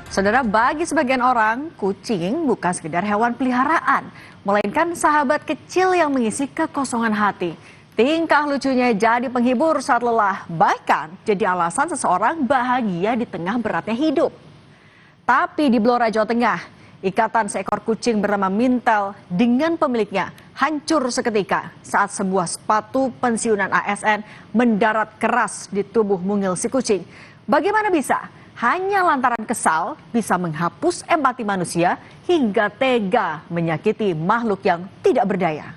Saudara, bagi sebagian orang, kucing bukan sekedar hewan peliharaan, melainkan sahabat kecil yang mengisi kekosongan hati. Tingkah lucunya jadi penghibur saat lelah, bahkan jadi alasan seseorang bahagia di tengah beratnya hidup. Tapi di Blora, Jawa Tengah, ikatan seekor kucing bernama Mintel dengan pemiliknya hancur seketika saat sebuah sepatu pensiunan ASN mendarat keras di tubuh mungil si kucing. Bagaimana bisa? Hanya lantaran kesal bisa menghapus empati manusia hingga tega menyakiti makhluk yang tidak berdaya.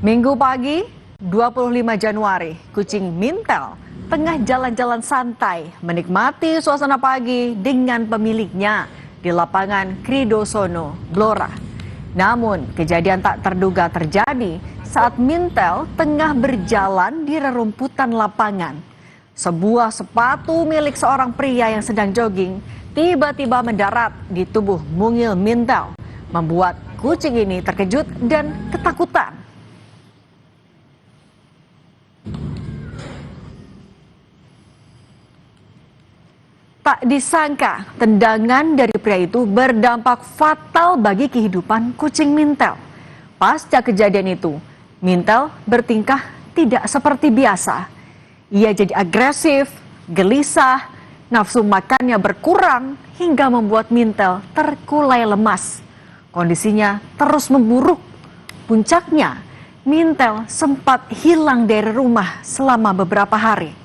Minggu pagi, 25 Januari, kucing Mintel tengah jalan-jalan santai menikmati suasana pagi dengan pemiliknya di lapangan Kridosono, Blora. Namun, kejadian tak terduga terjadi saat Mintel tengah berjalan di rerumputan lapangan. Sebuah sepatu milik seorang pria yang sedang jogging tiba-tiba mendarat di tubuh mungil Mintel, membuat kucing ini terkejut dan ketakutan. Tak disangka, tendangan dari pria itu berdampak fatal bagi kehidupan kucing Mintel. Pasca kejadian itu, Mintel bertingkah tidak seperti biasa. Ia jadi agresif, gelisah, nafsu makannya berkurang hingga membuat Mintel terkulai lemas. Kondisinya terus memburuk. Puncaknya, Mintel sempat hilang dari rumah selama beberapa hari.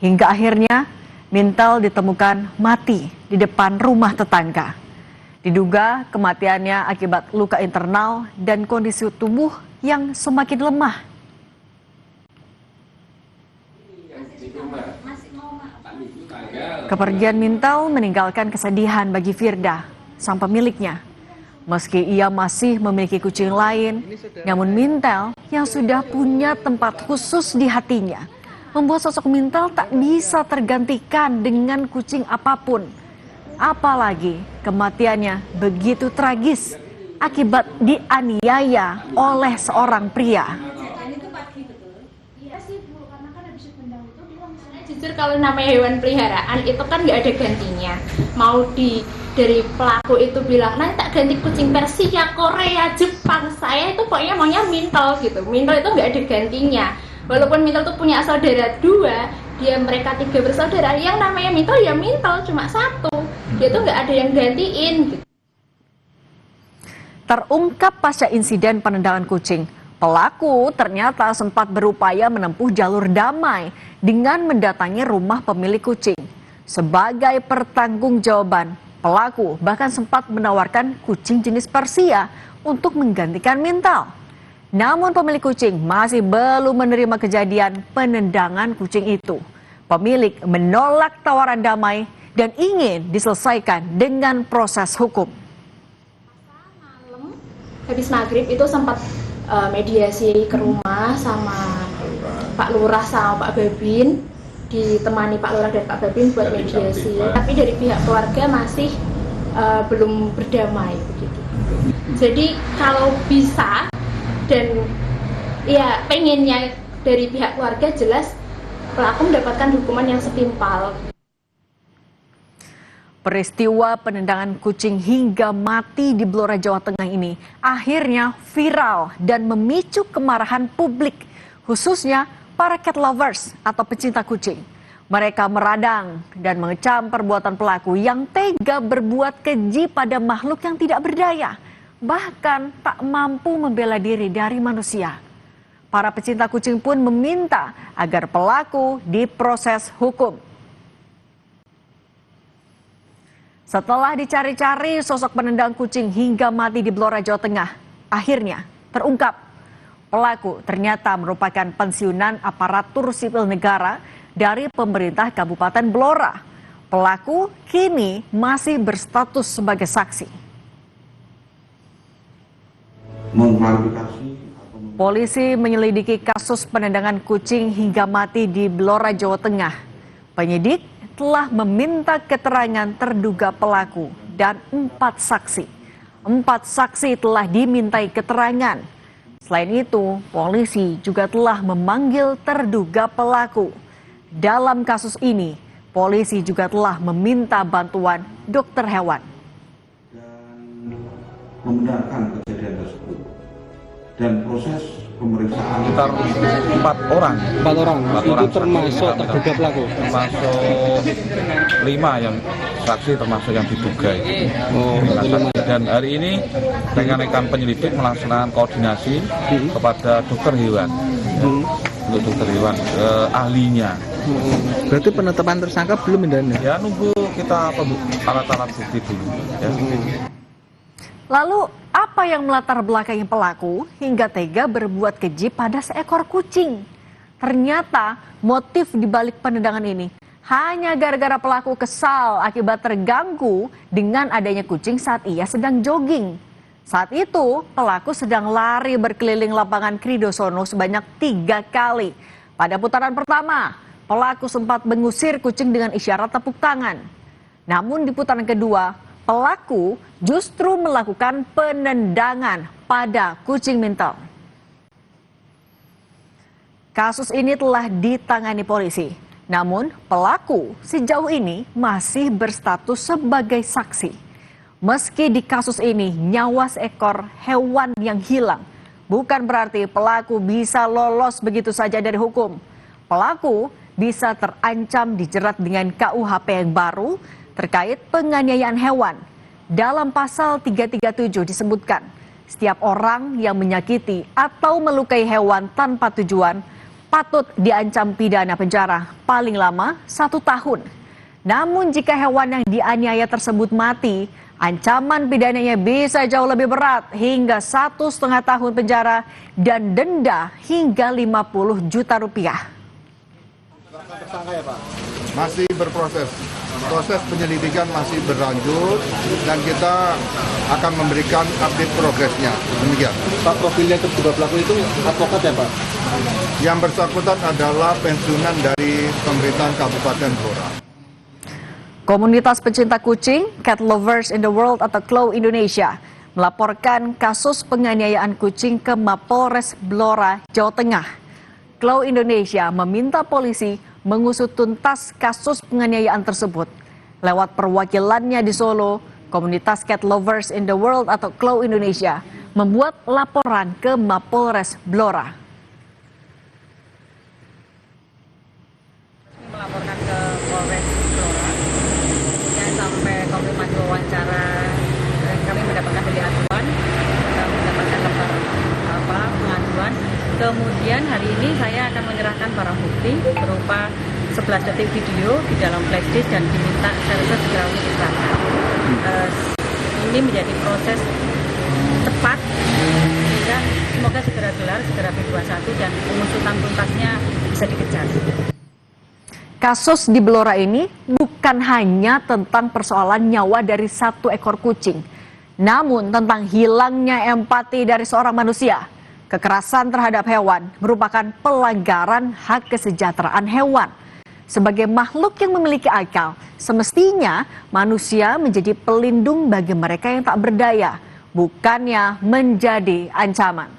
Hingga akhirnya Mintel ditemukan mati di depan rumah tetangga. Diduga kematiannya akibat luka internal dan kondisi tubuh yang semakin lemah. Kepergian Mintel meninggalkan kesedihan bagi Firda, sang pemiliknya. Meski ia masih memiliki kucing lain, namun Mintel yang sudah punya tempat khusus di hatinya membuat sosok Mintel tak bisa tergantikan dengan kucing apapun. Apalagi kematiannya begitu tragis akibat dianiaya oleh seorang pria. Jujur kalau namanya hewan peliharaan itu kan nggak ada gantinya. Mau dari pelaku itu bilang, nanti tak ganti kucing Persia, Korea, Jepang, saya itu pokoknya maunya Mintel gitu. Mintel itu nggak ada gantinya. Walaupun Mintel tuh punya saudara 2, mereka 3 bersaudara, yang namanya Mintel ya Mintel cuma 1. Dia tuh nggak ada yang gantiin gitu. Terungkap pasca insiden penendangan kucing, pelaku ternyata sempat berupaya menempuh jalur damai dengan mendatangi rumah pemilik kucing. Sebagai pertanggungjawaban, pelaku bahkan sempat menawarkan kucing jenis Persia untuk menggantikan Mintel. Namun pemilik kucing masih belum menerima kejadian penendangan kucing itu. Pemilik menolak tawaran damai dan ingin diselesaikan dengan proses hukum. Malam habis maghrib itu sempat mediasi ke rumah sama Pak Lurah sama Pak Babin, ditemani Pak Lurah dan Pak Babin buat mediasi. Tapi dari pihak keluarga masih belum berdamai begitu. Jadi kalau bisa dan ya pengennya dari pihak keluarga jelas pelaku mendapatkan hukuman yang setimpal. Peristiwa penendangan kucing hingga mati di Blora, Jawa Tengah ini akhirnya viral dan memicu kemarahan publik, khususnya para cat lovers atau pecinta kucing. Mereka meradang dan mengecam perbuatan pelaku yang tega berbuat keji pada makhluk yang tidak berdaya, bahkan tak mampu membela diri dari manusia. Para pecinta kucing pun meminta agar pelaku diproses hukum. Setelah dicari-cari sosok penendang kucing hingga mati di Blora, Jawa Tengah, akhirnya terungkap. Pelaku ternyata merupakan pensiunan aparatur sipil negara dari pemerintah Kabupaten Blora. Pelaku kini masih berstatus sebagai saksi. Polisi menyelidiki kasus penendangan kucing hingga mati di Blora, Jawa Tengah. Penyidik telah meminta keterangan terduga pelaku dan 4 saksi. 4 saksi telah dimintai keterangan. Selain itu, polisi juga telah memanggil terduga pelaku. Dalam kasus ini, polisi juga telah meminta bantuan dokter hewan. Membenarkan kejadian tersebut dan proses pemeriksaan sekitar 4 orang itu termasuk terduga pelaku, termasuk 5 yang saksi termasuk yang diduga itu. Dan hari ini rekan-rekan penyelidik melaksanakan koordinasi kepada dokter hewan untuk dokter hewan ahlinya. Berarti penetapan tersangka belum ini? Ya nunggu kita alat-alat bukti dulu ya. Lalu, apa yang melatar belakangi pelaku hingga tega berbuat keji pada seekor kucing? Ternyata motif dibalik penendangan ini hanya gara-gara pelaku kesal akibat terganggu dengan adanya kucing saat ia sedang jogging. Saat itu, pelaku sedang lari berkeliling lapangan Kridosono sebanyak 3 kali. Pada putaran pertama, pelaku sempat mengusir kucing dengan isyarat tepuk tangan. Namun di putaran kedua, pelaku justru melakukan penendangan pada kucing mintel. Kasus ini telah ditangani polisi. Namun pelaku sejauh ini masih berstatus sebagai saksi. Meski di kasus ini nyawa seekor hewan yang hilang, bukan berarti pelaku bisa lolos begitu saja dari hukum. Pelaku bisa terancam dijerat dengan KUHP yang baru terkait penganiayaan hewan. Dalam pasal 337 disebutkan, setiap orang yang menyakiti atau melukai hewan tanpa tujuan patut diancam pidana penjara paling lama 1 tahun. Namun jika hewan yang dianiaya tersebut mati, ancaman pidananya bisa jauh lebih berat hingga 1,5 tahun penjara dan denda hingga 50 juta rupiah. Tersangka ya Pak? Masih berproses. Proses penyelidikan masih berlanjut dan kita akan memberikan update progresnya. Demikian. Pak, profilnya terduga pelaku itu advokat ya Pak? Yang bersangkutan adalah pensiunan dari pemerintahan Kabupaten Blora. Komunitas pecinta kucing, Cat Lovers in the World atau CLOW Indonesia, melaporkan kasus penganiayaan kucing ke Mapolres Blora, Jawa Tengah. CLOW Indonesia meminta polisi mengusut tuntas kasus penganiayaan tersebut. Lewat perwakilannya di Solo, komunitas Cat Lovers in the World atau CLOW Indonesia membuat laporan ke Mapolres Blora. Melaporkan ke Polres Blora, kemudian sampai konfirmasi wawancara, kami mendapatkan dari aduan, kami mendapatkan lembar pengaduan. Kemudian hari ini saya akan menyerahkan barang bukti berupa 11 detik video di dalam flashdisk dan diminta server segera menyerahkan. Ini menjadi proses cepat sehingga semoga segera gelar, segera P21 dan pengusutan tuntasnya bisa dikejar. Kasus di Blora ini bukan hanya tentang persoalan nyawa dari 1 ekor kucing, namun tentang hilangnya empati dari seorang manusia. Kekerasan terhadap hewan merupakan pelanggaran hak kesejahteraan hewan. Sebagai makhluk yang memiliki akal, semestinya manusia menjadi pelindung bagi mereka yang tak berdaya, bukannya menjadi ancaman.